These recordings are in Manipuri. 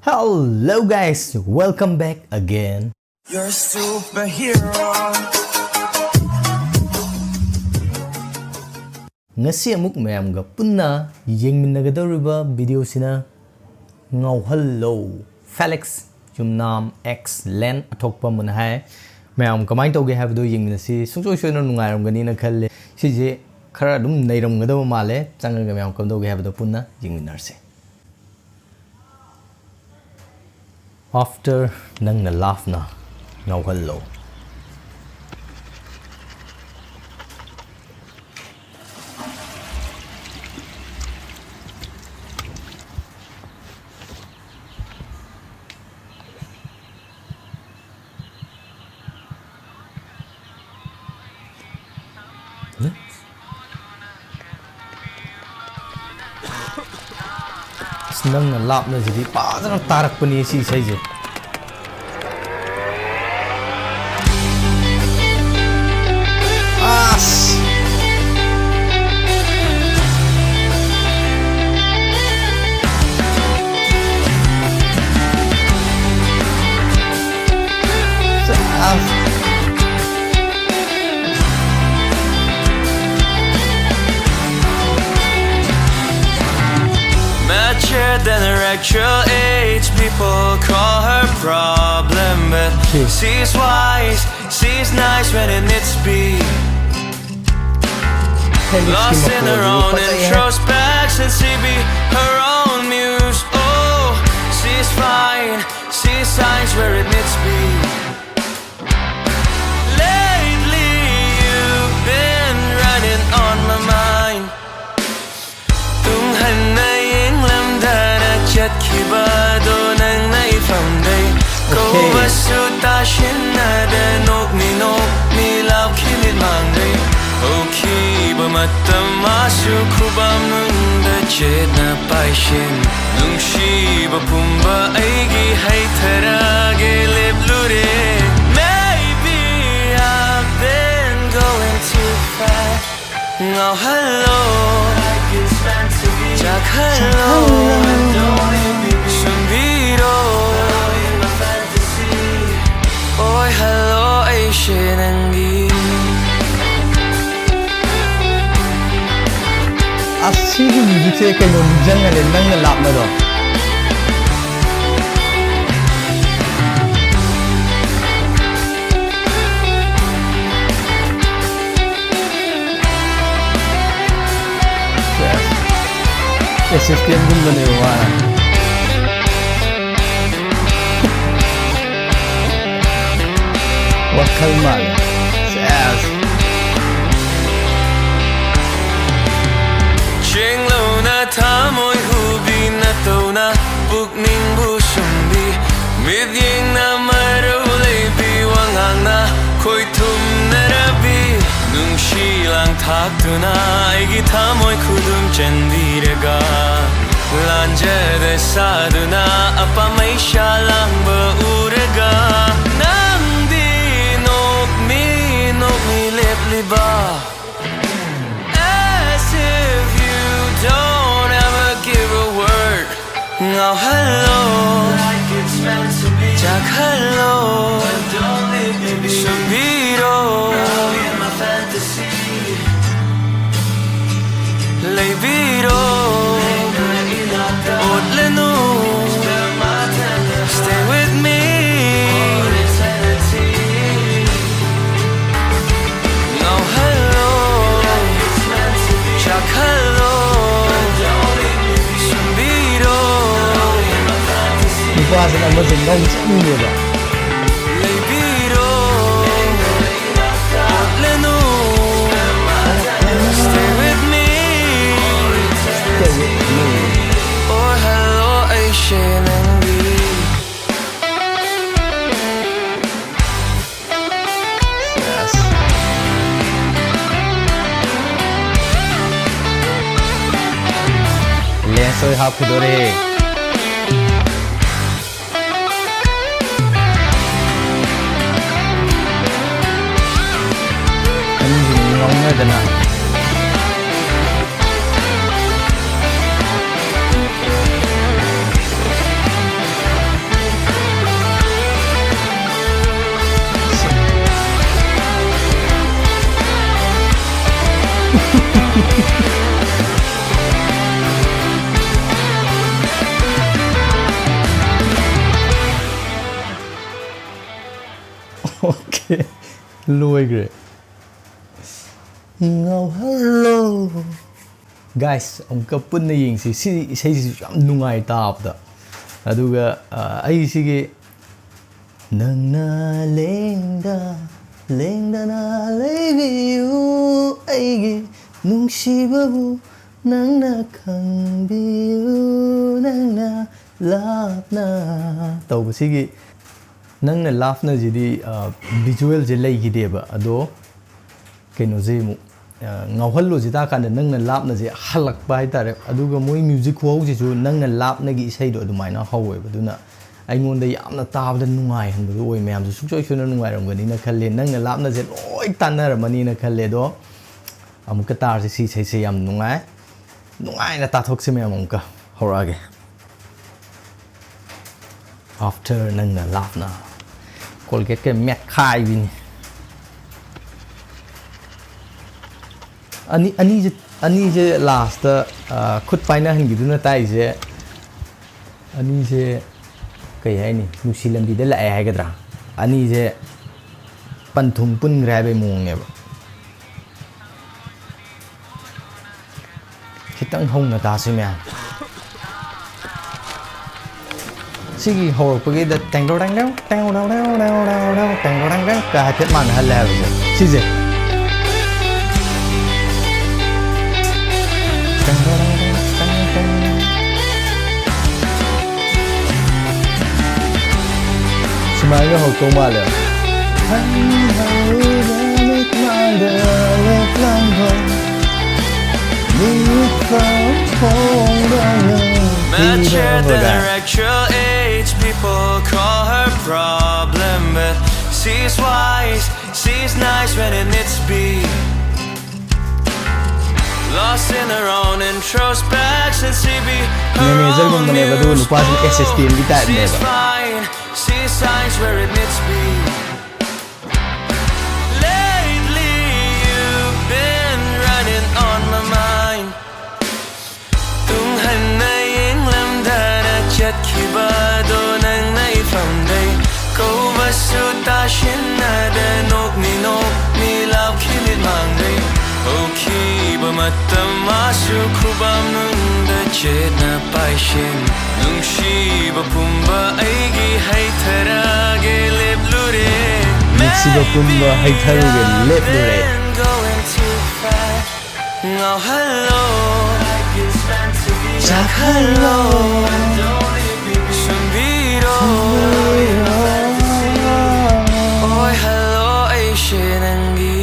Hello guys, welcome back again. You're a superhero. Ngasi amuk mayamga punna yengminagadoriba video sina Ngaohalle Felix jumnam X len athokpa mun hai mayam kamai toge habdo yengminasi sungsoi soina nungairamgani na khalle sije khara dum nairamgadaba male changaga mayam kamdoge habdo punna yengminarse. After nang na laugh na Ngaohalle. Nang na lap na jadi padang tarak puni si saja. As. Than her actual age, people call her problem, but she's wise, she's nice when it needs to be. Lost in her own introspection, she be her own muse. Oh, she's fine, she shines where it needs to be. Lately, you've been running on my mind. Chất khi ba đô nang nay phòng đây câu ba su ta xin na de nốc mi lao khi mít mang đây oh khi ba mặt tâm ma su khu ba mừng đã chết na pai xin nung si ba pum ba ai gi hay thara ge lep lure maybe I've been going too fast Ngaohalle chắc hello Asigi music se kayo jangan le nang na lap na do. Yes, system gum na yo wa. Wakal mal. Yes. Tha môi hu bi na to na buk ning bu sum bi mid yeng na maru le bi wang ang na khoi thum na ra bi nung shi lang thak tu na ai gi tha môi khu dum chen di re ga lan je de sa du na apa mai sha lang ba u re ga nang di nok mi lep li ba as if you don't Ngaohalle like it's meant to be chắc hello but don't leave me be subiro in my fantasy leibiro otlenu stay with me for eternity Ngaohalle like it's meant to be chắc hello Qua sẽ là một rừng đông rất nhiều rồi. Stay with me. Oh hello, Asian and me. Yes. Le soy hap Tarehe. Dana. Loigre. Ngaohalle. Guys, punna ying si yam nungai taapda. Aduga ai sige nangna lengda na lebiu aige nungsibabu nangna khangbiu nangna lapna tauba sige nangna lapna jidi visual je leigideba ado keno je mu ngawhallo jita kan nangna lapna je halakpa haitare aduga moi music ho je ju nangna lapna gi isai do adumaina hawe baduna aingonda yamna taabda nungai hanbu oi mayam ju sukchoi suna nungai ramgani na khalle nangna lapna je loi tanaramani na khalle do amuka tar se si se yam nungai na ta thok se mayam amuka horage after nangna lapna colgate ke mek khai win ani je last khut paina hangi duna tai je ani je kai hai ni nusi lambi de la ai gadra ani je panthum pun gra be mong ne ba khitang hong na ta se mya sigi hor pagi da tang do ka ha chet man ha la ba si je Semuanya hukum malu. Man shared the intellectual age, people call her problem, but she's wise, she's nice when it needs to be. Lost in her own introspection, she be her own muse. She's fine, she shines where it needs to be. Lately you've been running on my mind. Tung hanna ying lam dana chat kiba do nang nai from day. Go basu ta shin na de nok ni lao kilit mang day. Okay, but matam masu kubam nung da chet na paishin nung shi ba pumba aigi hai tharage lep lure Mixi ba pumba hai tharuge lep lure going too fast Ngaohalle Chakhallo Sumbiro Oi hello ai shenangi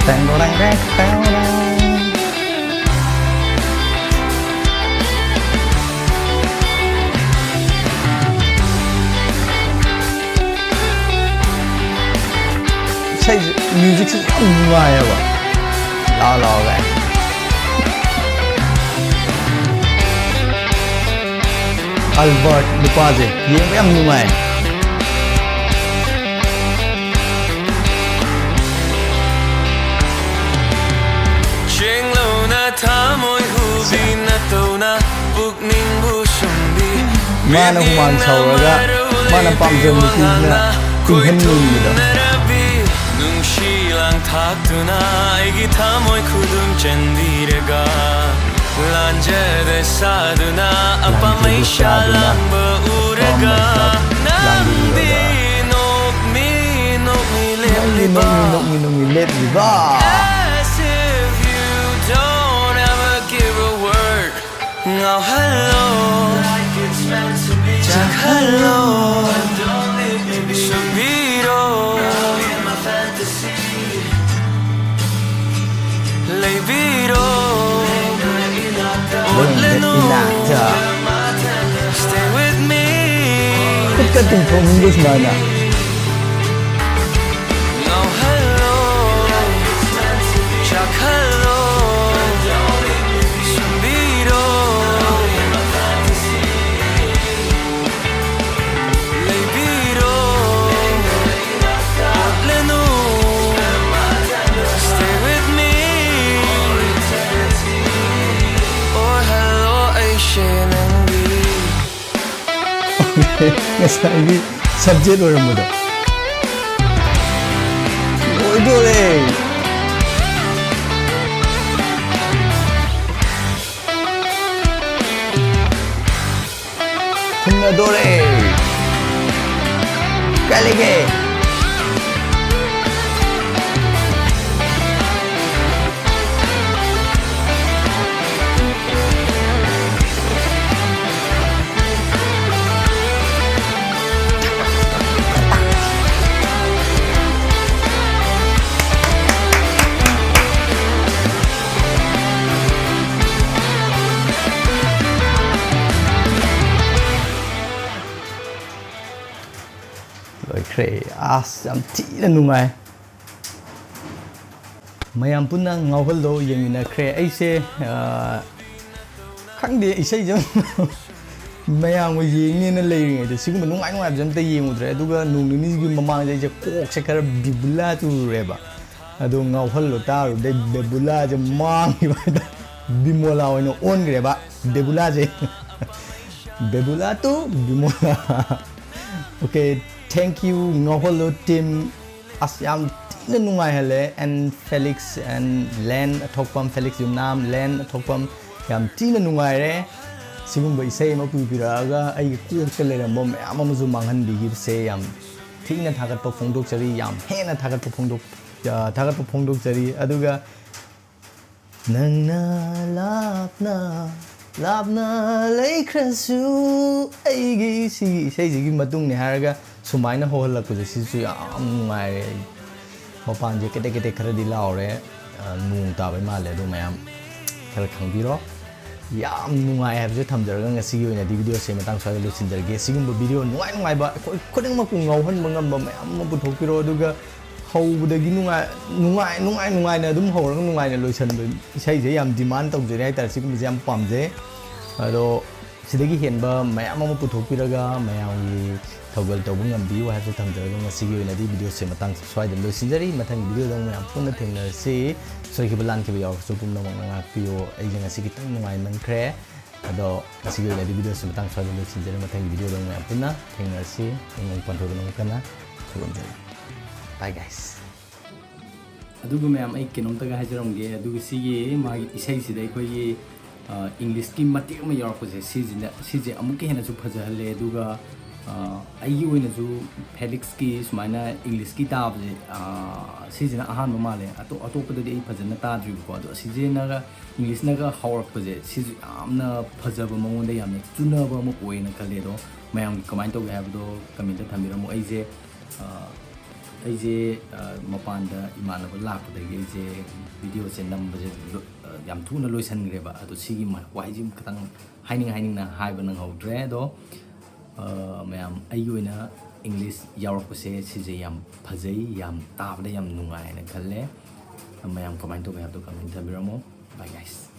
Tango rang rang tango music is nungai ba la ga Albert Lupaze yeng yam nungai Thamoi hubi na tona pukning bu sumbi mana human sauraga mana pamjam na tinghan ni da nung shilang thakuna aigi thamoi khudum chandirega lanja de saduna apamai shalang ba urega nandi nok mi let me ba Ngaohalle Chakhallo Sumbiro Leibiro Otleno Stay with me Kukating pumunggus mana Ngaohalle Chakhallo Ngasai subject 오름으로 오이도래 풍나도래 깔리게 그래 참 찌는 누가이 mayam punna ngawhallo yengina kre aise khangde isai jam mayam mo yengina leiri de sigum nungai nungai jam te yengudre aduga nungni gi mamang je kok se kar bibula tu reba adu ngawhallo ta de bibula je mang ba bimola oino on greba bibula je bibula tu bimola okay thank you Ngaohalle team asyam tina Ngaohalle and Felix and Len athokpam Felix yumnam Len athokpam yam tina Ngaoire sigumba isai ma pupiraga ai kok se lerambo mayam amazu manghanbigi se yam tina thagatpa phongdokchari yam hena thagatpa phongdokchari aduga nangna lapna laikrasu aigi si isai matung ni haraga sumaina hohalakpase sisu yam nungai mapan je kete kharadi laure nung tabai male adu mayam khara khangbiro yam nungai habje thamjaraga ngasi gi oina di video se matang swa lu sinjarge sigumba video nungai ba khoding ma ku ngauhan mangamba mayam ma puthokpiro aduga hawdagi nungai na dum hawraga nungai na loisan isai je yam demand tawjere hai tar sigumba yam pamje ado sidagi henba mayam ma puthokpiraga mayam gi thawgal tawbu ngambi wa habje thamjaraga ngasi gi oina di video se matang swa dem lu sinjari mathang video dong mayam punna thengna se soi kibalan ke biyo so pum namang nga piyo ai janga si kitang nungai man kre ado ngasi gi oina di video se matang swa dem lu sinjari mathang video dong mayam punna thengna se ngong panthor nong kana thugam bye guys adugu mayam ai kenomtaga hajaramge adugu sigi magi isai sida ikoi English ki matik ma yorpose sije amuke hena su phajahalle aduga ai oina su Felix ki sumaina English ki tabje sije na ahan male atopda de ai phajana tadri ko ado sije naga English naga hawrakpase sije amna phajaba mongonda yamna chunaba mo oina khale do mayam comment to have do comment thamiramu aije mapanda imanaba lakpdagi aije video se nambaje yam thuna loisangreba ado sigi ma waijim katang haining na haiba nang hawdre do mayam ayoina English yarakpase sije yam phajai yam tabda yam nungai na khalle mayam comment to have to comment thabiramo bye guys